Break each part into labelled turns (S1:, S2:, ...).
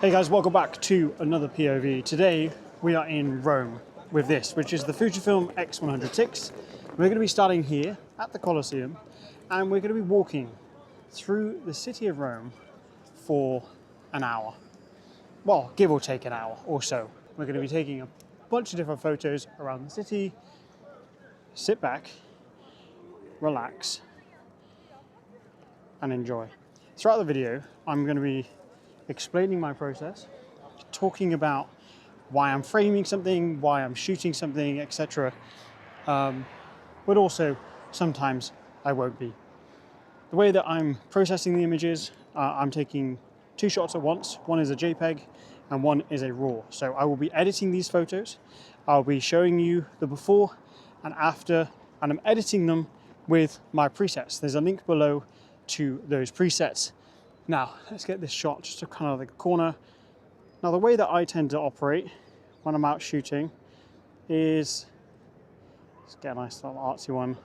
S1: Hey guys, welcome back to another POV. Today we are in Rome with this, which is the Fujifilm X100VI. We're going to be starting here at the Colosseum and we're going to be walking through the city of Rome for an hour. Well, give or take an hour or so. We're going to be taking a bunch of different photos around the city. Sit back, relax and enjoy. Throughout the video, I'm going to be explaining my process, talking about why I'm framing something, why I'm shooting something, etc. But also, sometimes I won't be. The way that I'm processing the images, I'm taking two shots at once. One is a JPEG and one is a RAW. So I will be editing these photos. I'll be showing you the before and after, and I'm editing them with my presets. There's a link below to those presets. Now, let's get this shot just to kind of like a corner. Now, the way that I tend to operate when I'm out shooting is, let's get a nice little artsy one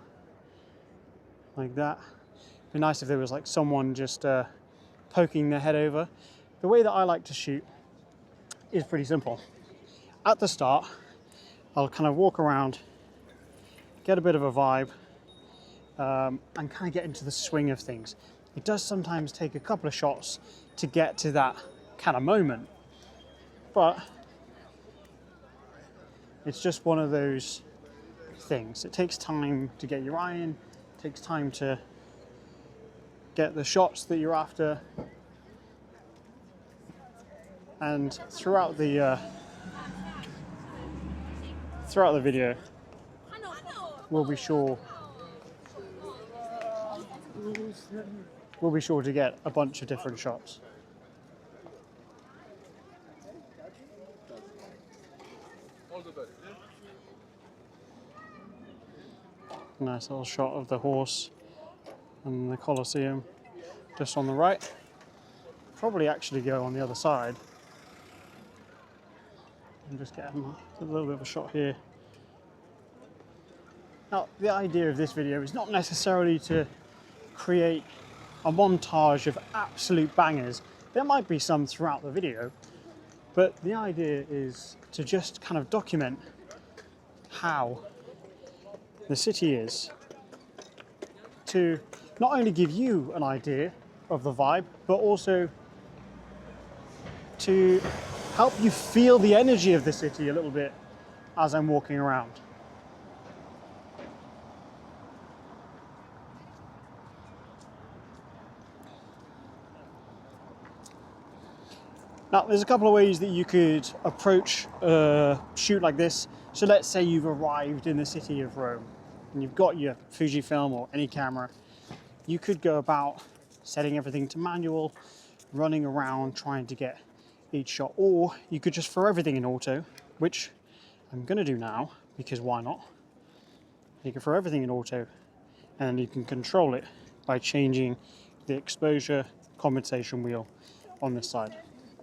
S1: like that. It'd be nice if there was like someone just poking their head over. The way that I like to shoot is pretty simple. At the start, I'll kind of walk around, get a bit of a vibe, and kind of get into the swing of things. It does sometimes take a couple of shots to get to that kind of moment, but it's just one of those things. It takes time to get your eye in, it takes time to get the shots that you're after, and throughout the video, we'll be sure to get a bunch of different shots. Nice little shot of the horse and the Colosseum just on the right. Probably actually go on the other side and just get a little bit of a shot here. Now, the idea of this video is not necessarily to create a montage of absolute bangers. There might be some throughout the video, but the idea is to just kind of document how the city is, to not only give you an idea of the vibe, but also to help you feel the energy of the city a little bit as I'm walking around. Now, there's a couple of ways that you could approach a shoot like this. So let's say you've arrived in the city of Rome and you've got your Fujifilm or any camera. You could go about setting everything to manual, running around trying to get each shot, or you could just throw everything in auto, which I'm going to do now because why not? You can throw everything in auto and you can control it by changing the exposure compensation wheel on this side.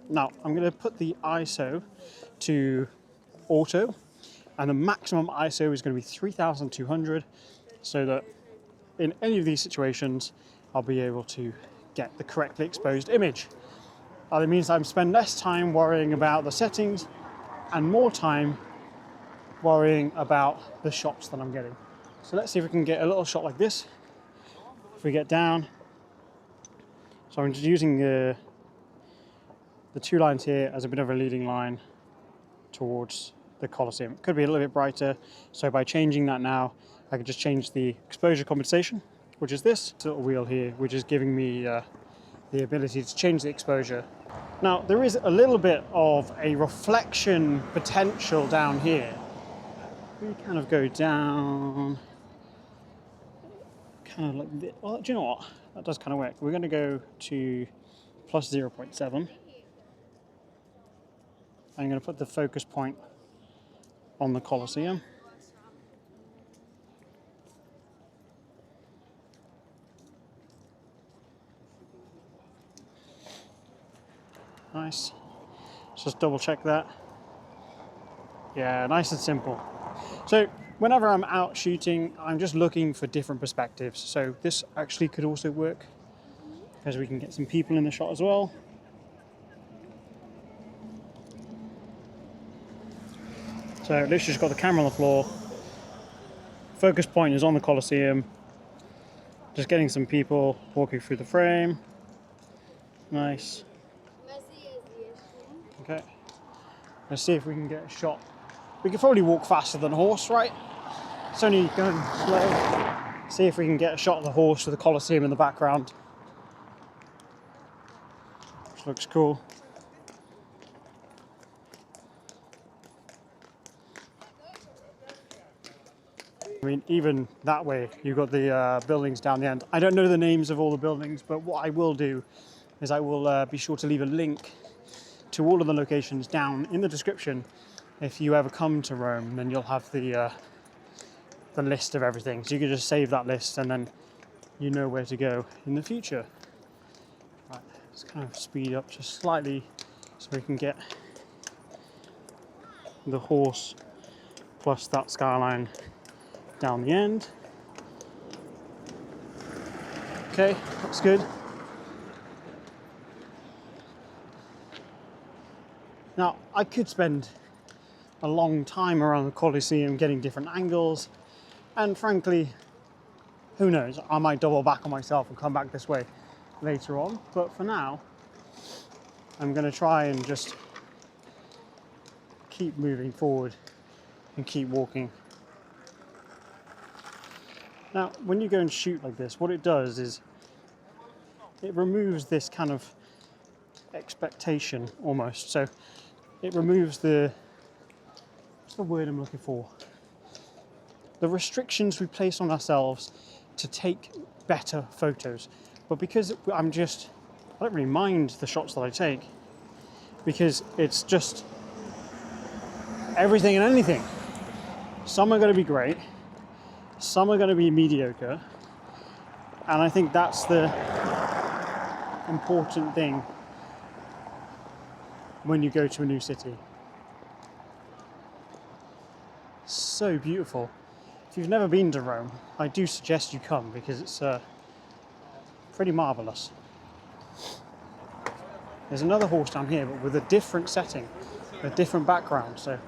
S1: Now, I'm going to put the ISO to auto, and the maximum ISO is going to be 3200, so that in any of these situations, I'll be able to get the correctly exposed image. That means I spend less time worrying about the settings and more time worrying about the shots that I'm getting. So let's see if we can get a little shot like this. If we get down, so I'm just using the two lines here as a bit of a leading line towards the Colosseum. It could be a little bit brighter, so by changing that now, I can just change the exposure compensation, which is this little wheel here, which is giving me the ability to change the exposure. Now, there is a little bit of a reflection potential down here. We kind of go down, kind of like this. Well, do you know what? That does kind of work. We're going to go to plus 0.7. I'm going to put the focus point on the Colosseum. Nice. Just double check that. Yeah, nice and simple. So whenever I'm out shooting, I'm just looking for different perspectives. So this actually could also work because we can get some people in the shot as well. So literally just got the camera on the floor. Focus point is on the Colosseum. Just getting some people walking through the frame. Nice. Okay. Let's see if we can get a shot. We could probably walk faster than a horse, right? It's only going slow. See if we can get a shot of the horse with the Colosseum in the background. Which looks cool. I mean, even that way, you've got the buildings down the end. I don't know the names of all the buildings, but what I will do is I will be sure to leave a link to all of the locations down in the description. If you ever come to Rome, then you'll have the list of everything. So you can just save that list and then you know where to go in the future. Right, let's kind of speed up just slightly so we can get the horse plus that skyline down the end. Okay, that's good. Now, I could spend a long time around the Colosseum getting different angles, and frankly, who knows, I might double back on myself and come back this way later on, but for now, I'm going to try and just keep moving forward and keep walking. Now, when you go and shoot like this, what it does is it removes this kind of expectation almost. So it removes what's the word I'm looking for? The restrictions we place on ourselves to take better photos. But because I don't really mind the shots that I take, because it's just everything and anything. Some are going to be great, some are going to be mediocre, and I think that's the important thing when you go to a new city. So beautiful. If you've never been to Rome, I do suggest you come because it's pretty marvellous. There's another horse down here, but with a different setting, a different background, so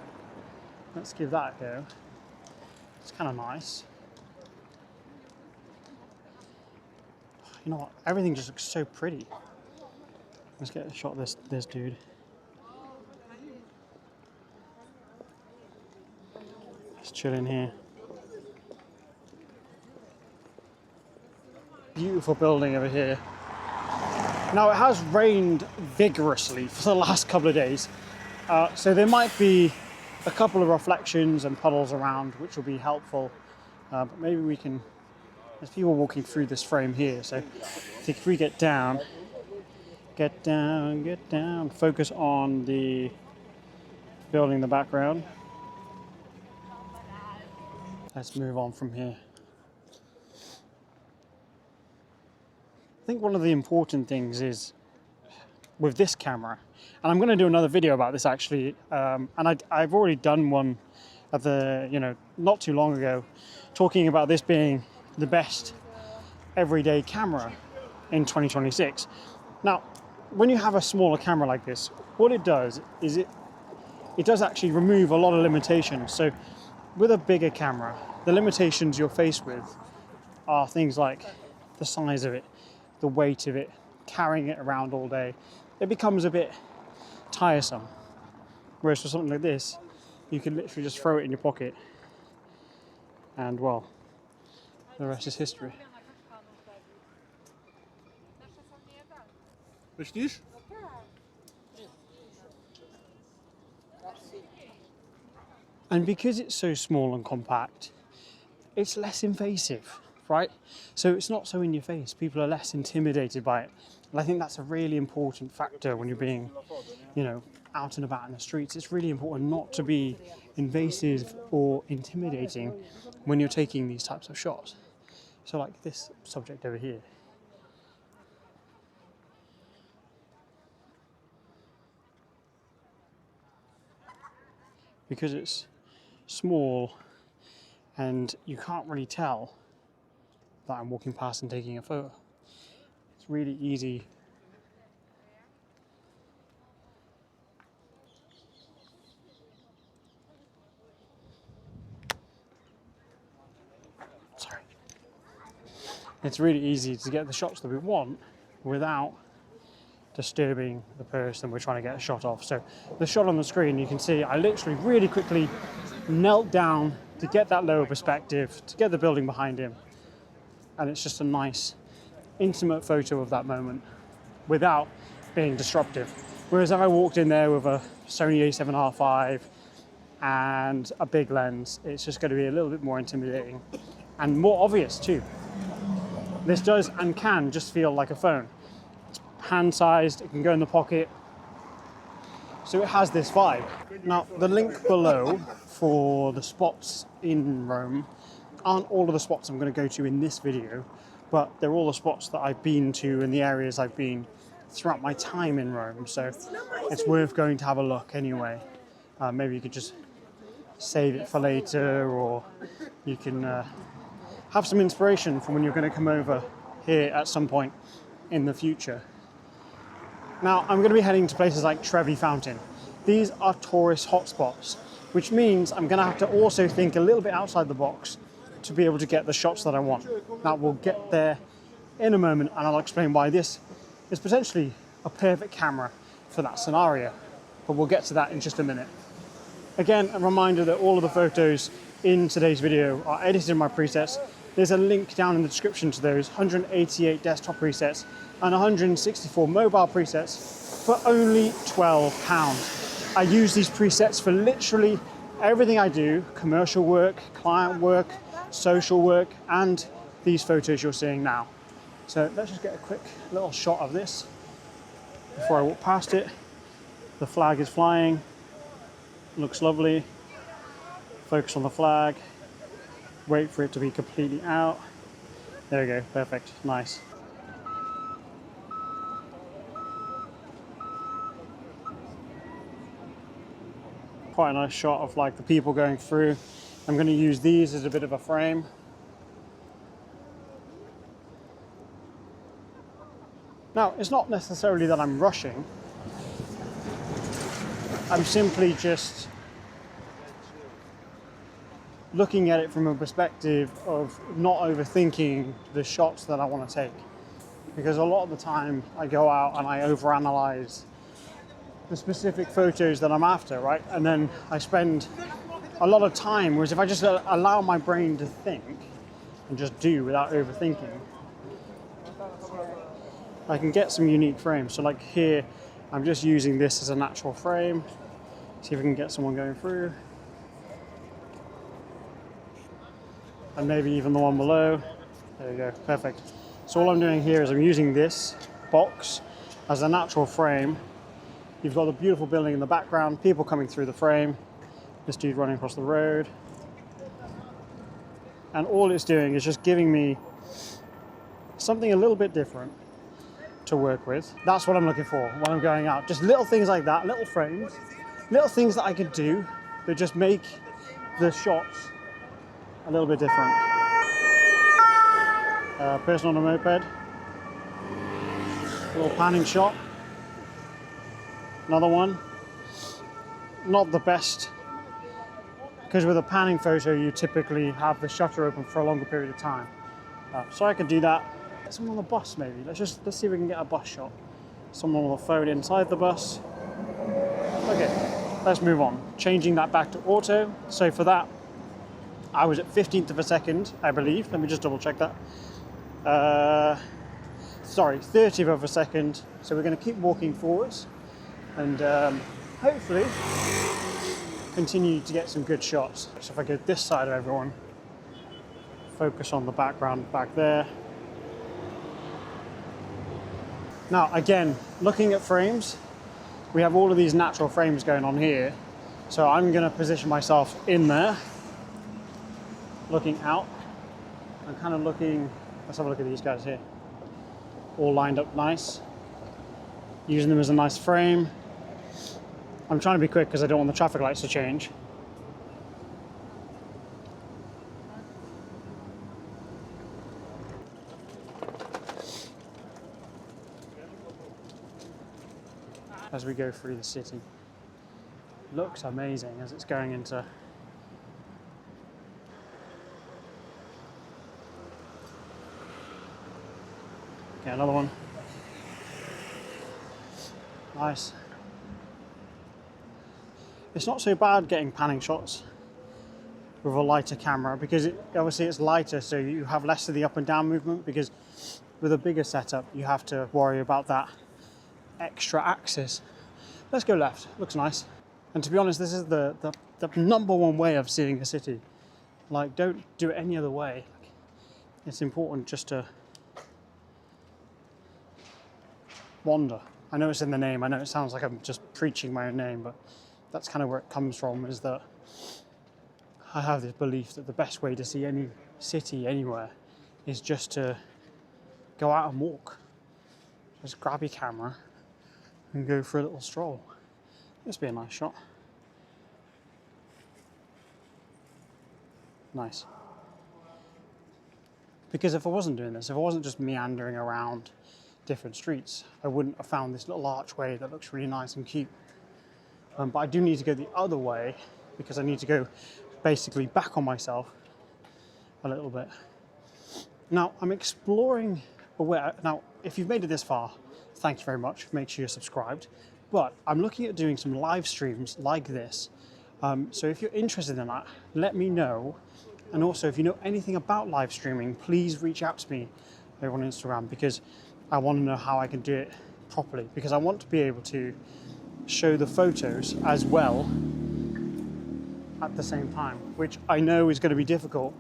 S1: let's give that a go. It's kind of nice. You know what? Everything just looks so pretty. Let's get a shot of this dude. Let's chill in here. Beautiful building over here. Now, it has rained vigorously for the last couple of days, so there might be a couple of reflections and puddles around, which will be helpful. But maybe we can. There's people walking through this frame here, so I think if we get down, focus on the building in the background. Let's move on from here. I think one of the important things is with this camera, and I'm going to do another video about this actually, and I've already done one at not too long ago, talking about this being the best everyday camera in 2026. Now, when you have a smaller camera like this, what it does is it does actually remove a lot of limitations. So with a bigger camera, the limitations you're faced with are things like the size of it, the weight of it, carrying it around all day. It becomes a bit tiresome. Whereas for something like this, you can literally just throw it in your pocket and, well, the rest is history.
S2: Myślisz?
S1: And because it's so small and compact, it's less invasive, right? So it's not so in your face. People are less intimidated by it. And I think that's a really important factor when you're being, out and about in the streets. It's really important not to be invasive or intimidating when you're taking these types of shots. So like this subject over here. Because it's small and you can't really tell that I'm walking past and taking a photo. It's really easy . it's really easy to get the shots that we want without disturbing the person we're trying to get a shot of. So the shot on the screen, you can see I literally really quickly knelt down to get that lower perspective, to get the building behind him. And it's just a nice, intimate photo of that moment without being disruptive. Whereas if I walked in there with a Sony a7R5 and a big lens, it's just going to be a little bit more intimidating and more obvious too. This does and can just feel like a phone. It's hand-sized, it can go in the pocket, so it has this vibe. Now, the link below for the spots in Rome aren't all of the spots I'm going to go to in this video, but they're all the spots that I've been to and the areas I've been throughout my time in Rome, so it's worth going to have a look anyway. Maybe you could just save it for later, or you can have some inspiration from when you're going to come over here at some point in the future. Now, I'm going to be heading to places like Trevi Fountain. These are tourist hotspots, which means I'm going to have to also think a little bit outside the box to be able to get the shots that I want. Now, we'll get there in a moment, and I'll explain why this is potentially a perfect camera for that scenario, but we'll get to that in just a minute. Again, a reminder that all of the photos in today's video are edited in my presets. There's a link down in the description to those 188 desktop presets and 164 mobile presets for only £12. I use these presets for literally everything I do: commercial work, client work, social work, and these photos you're seeing now. So let's just get a quick little shot of this before I walk past it. The flag is flying, looks lovely. Focus on the flag, wait for it to be completely out. There we go, perfect, nice. Quite a nice shot of like the people going through. I'm going to use these as a bit of a frame. Now, it's not necessarily that I'm rushing. I'm simply just looking at it from a perspective of not overthinking the shots that I want to take. Because a lot of the time I go out and I overanalyze the specific photos that I'm after, right? And then I spend a lot of time, whereas if I just allow my brain to think and just do without overthinking, I can get some unique frames. So like here, I'm just using this as a natural frame. See if we can get someone going through. And maybe even the one below. There you go, perfect. So all I'm doing here is I'm using this box as a natural frame. You've got the beautiful building in the background, people coming through the frame, this dude running across the road. And all it's doing is just giving me something a little bit different to work with. That's what I'm looking for when I'm going out. Just little things like that, little frames, little things that I could do that just make the shots a little bit different. Person on a moped, a little panning shot. Another one, not the best, because with a panning photo you typically have the shutter open for a longer period of time. So I could do that. Someone on the bus maybe. Let's see if we can get a bus shot. Someone with a phone inside the bus. Okay, let's move on. Changing that back to auto. So for that, I was at 15th of a second, I believe. Let me just double check that. Sorry, 30th of a second. So we're going to keep walking forwards and hopefully continue to get some good shots. So if I go this side of everyone, focus on the background back there. Now again, looking at frames, we have all of these natural frames going on here. So I'm going to position myself in there, looking out. I'm kind of looking, let's have a look at these guys here. All lined up nice. Using them as a nice frame. I'm trying to be quick because I don't want the traffic lights to change. As we go through the city. Looks amazing as it's going into Yeah, another one. Nice. It's not so bad getting panning shots with a lighter camera because obviously it's lighter, so you have less of the up and down movement, because with a bigger setup you have to worry about that extra axis. Let's go left, looks nice. And to be honest, this is the number one way of seeing a city. Like, don't do it any other way. It's important just to wander. I know it's in the name, I know it sounds like I'm just preaching my own name, but that's kind of where it comes from, is that I have this belief that the best way to see any city anywhere is just to go out and walk. Just grab your camera and go for a little stroll. This would be a nice shot. Nice. Because if I wasn't doing this, if I wasn't just meandering around different streets, I wouldn't have found this little archway that looks really nice and cute. But I do need to go the other way because I need to go basically back on myself a little bit. Now, I'm exploring where. Now, if you've made it this far, thank you very much. Make sure you're subscribed. But I'm looking at doing some live streams like this. So if you're interested in that, let me know. And also, if you know anything about live streaming, please reach out to me over on Instagram, because I want to know how I can do it properly. Because I want to be able to show the photos as well at the same time, which I know is going to be difficult,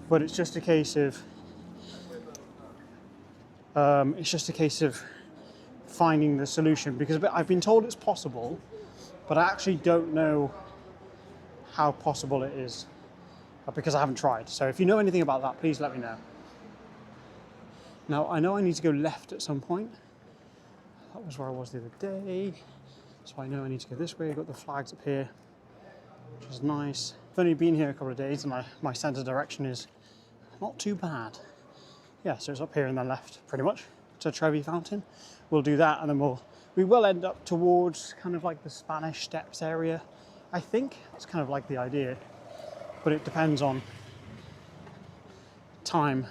S1: but it's just a case of finding the solution, because I've been told it's possible, but I actually don't know how possible it is because I haven't tried. So if you know anything about that, please let me know. Now, I know I need to go left at some point. That was where I was the other day. So I know I need to go this way. I've got the flags up here, which is nice. I've only been here a couple of days and my sense of direction is not too bad. Yeah, so it's up here in the left, pretty much, to Trevi Fountain. We'll do that, and then we will end up towards kind of like the Spanish Steps area. I think it's kind of like the idea, but it depends on time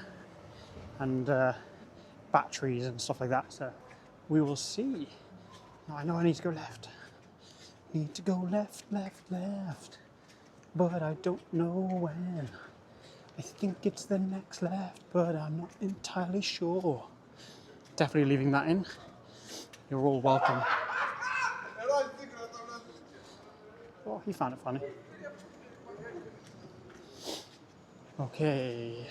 S1: and batteries and stuff like that. So we will see. Now, I know I need to go left. Need to go left, but I don't know when. I think it's the next left, but I'm not entirely sure. Definitely leaving that in. You're all welcome. Oh, he found it funny. Okay.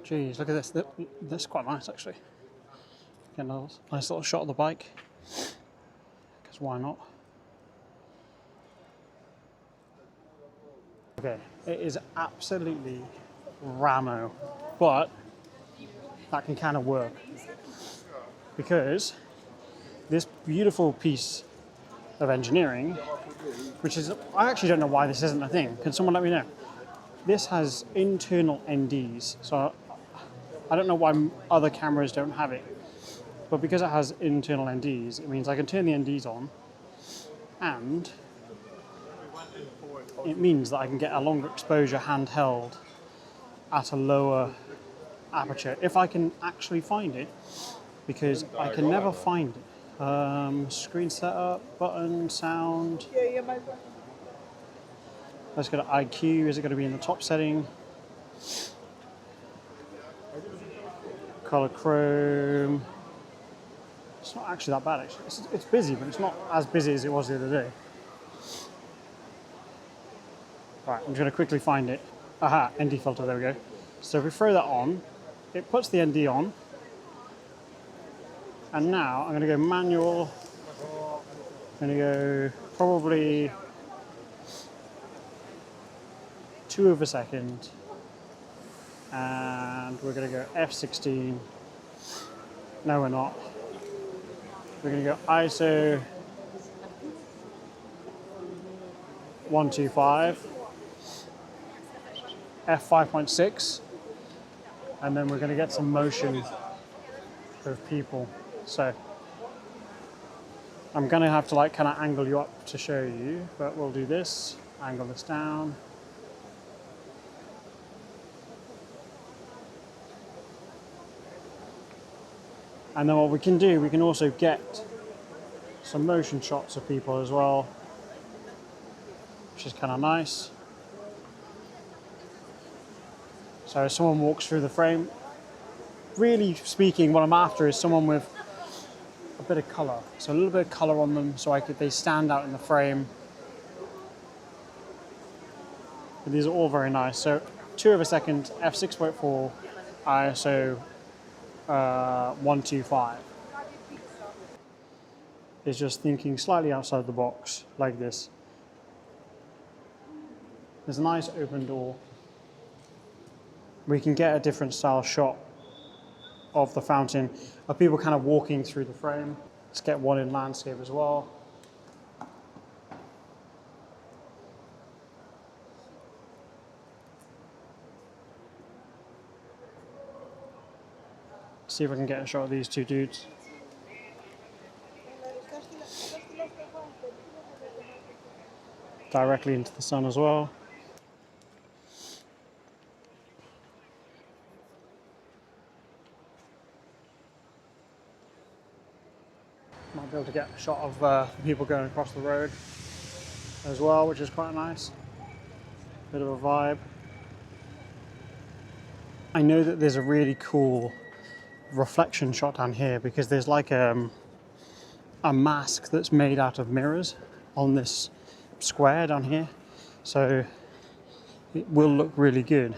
S1: Jeez, look at this. This is quite nice, actually. Get a nice little shot of the bike. Because why not? Okay, it is absolutely ramo, but that can kind of work. Because this beautiful piece of engineering, which is, I actually don't know why this isn't a thing. Can someone let me know? This has internal NDs, so I don't know why other cameras don't have it. But because it has internal NDs, it means I can turn the NDs on, and it means that I can get a longer exposure handheld at a lower aperture, if I can actually find it, because I can never find it. Screen setup, button, sound. Let's go to IQ. Is it going to be in the top setting? Color chrome. It's not actually that bad, actually. It's busy, but it's not as busy as it was the other day. Right, I'm just going to quickly find it. Aha, ND filter, there we go. So if we throw that on, it puts the ND on. And now I'm going to go manual. I'm going to go probably 2 of a second. And we're going to go F16. No, we're not. We're going to go ISO 125, F5.6, and then we're going to get some motion of people. So I'm going to have to like kind of angle you up to show you, but we'll do this, Angle this down. And then what we can do, we can also get some motion shots of people as well, which is kind of nice. So if someone walks through the frame, really speaking, what I'm after is someone with a bit of color. So a little bit of color on them, so they stand out in the frame. But these are all very nice. So 2 of a second, f6.4, ISO 125. Is just thinking slightly outside the box, like this. There's a nice open door. We can get a different style shot of the fountain, of people kind of walking through the frame. Let's get one in landscape as well. See if I can get a shot of these two dudes. Directly into the sun as well. Might be able to get a shot of people going across the road as well, which is quite nice. Bit of a vibe. I know that there's a really cool reflection shot down here because there's like a mask that's made out of mirrors on this square down here. So it will look really good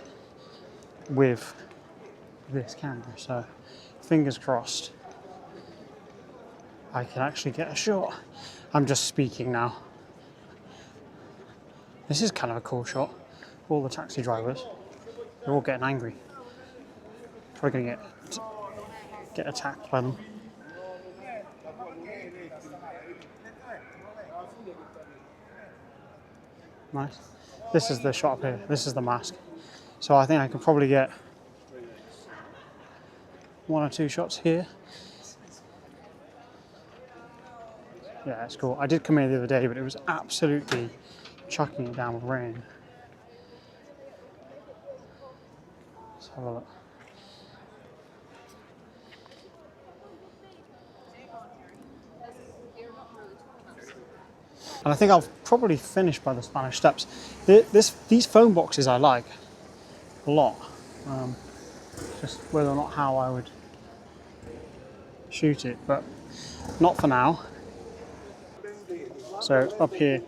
S1: with this camera. So fingers crossed I can actually get a shot. I'm just speaking now. This is kind of a cool shot. All the taxi drivers, they're all getting angry. Probably gonna get attacked by them. Nice. This is the shot up here. This is the mask. So I think I can probably get 1 or 2 shots here. Yeah, it's cool. I did come here the other day, but it was absolutely chucking it down with rain. Let's have a look. And I think I'll probably finish by the Spanish Steps. These phone boxes I like a lot. Just whether or not how I would shoot it, but not for now. So up here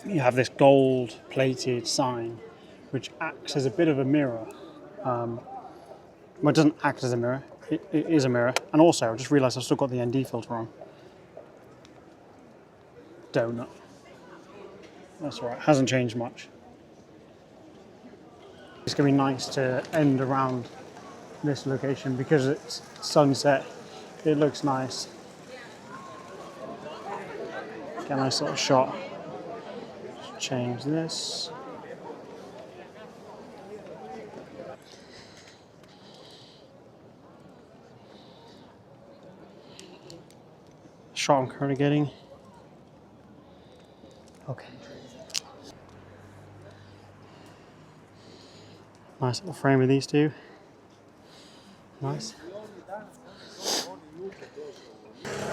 S1: you have this gold plated sign which acts as a bit of a mirror. Well, it doesn't act as a mirror, it is a mirror. And also I just realised I've still got the ND filter on. Donut. That's all right, hasn't changed much. It's going to be nice to end around this location because it's sunset. It looks nice. Get a nice little shot. Change this. Shot I'm currently getting. Okay. Nice little frame of these two. Nice.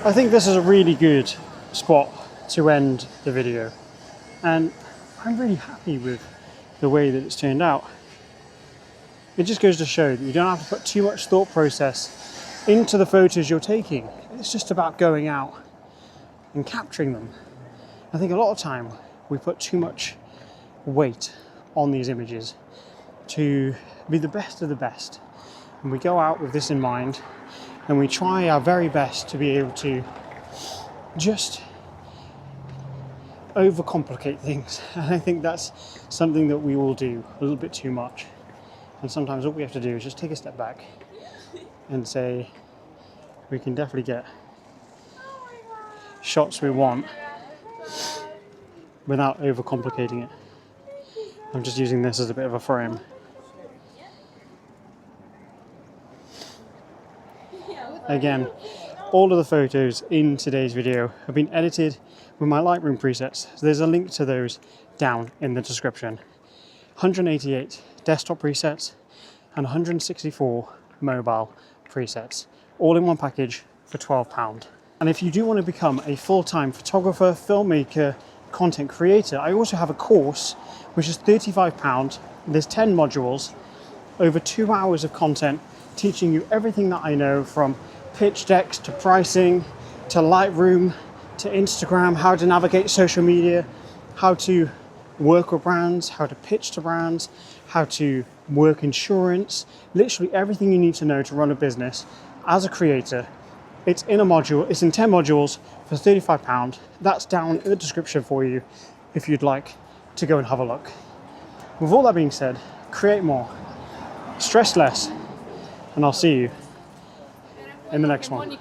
S1: I think this is a really good spot to end the video, and I'm really happy with the way that it's turned out. It just goes to show that you don't have to put too much thought process into the photos you're taking. It's just about going out and capturing them. I think a lot of time we put too much weight on these images to be the best of the best. And we go out with this in mind and we try our very best to be able to just overcomplicate things. And I think that's something that we all do a little bit too much. And sometimes what we have to do is just take a step back and say, we can definitely get shots we want without overcomplicating it. I'm just using this as a bit of a frame. Again, All of the photos in today's video have been edited with my Lightroom presets. So there's a link to those down in the description. 188 desktop presets and 164 mobile presets, all in one package for £12. And if you do want to become a full-time photographer, filmmaker, content creator, I also have a course which is £35. There's 10 modules, over 2 hours of content, teaching you everything that I know, from pitch decks to pricing, to Lightroom, to Instagram, how to navigate social media, how to work with brands, how to pitch to brands, how to work insurance, literally everything you need to know to run a business as a creator. It's in a module, it's in 10 modules for £35. That's down in the description for you if you'd like to go and have a look. With all that being said, create more, stress less, and I'll see you in the next one.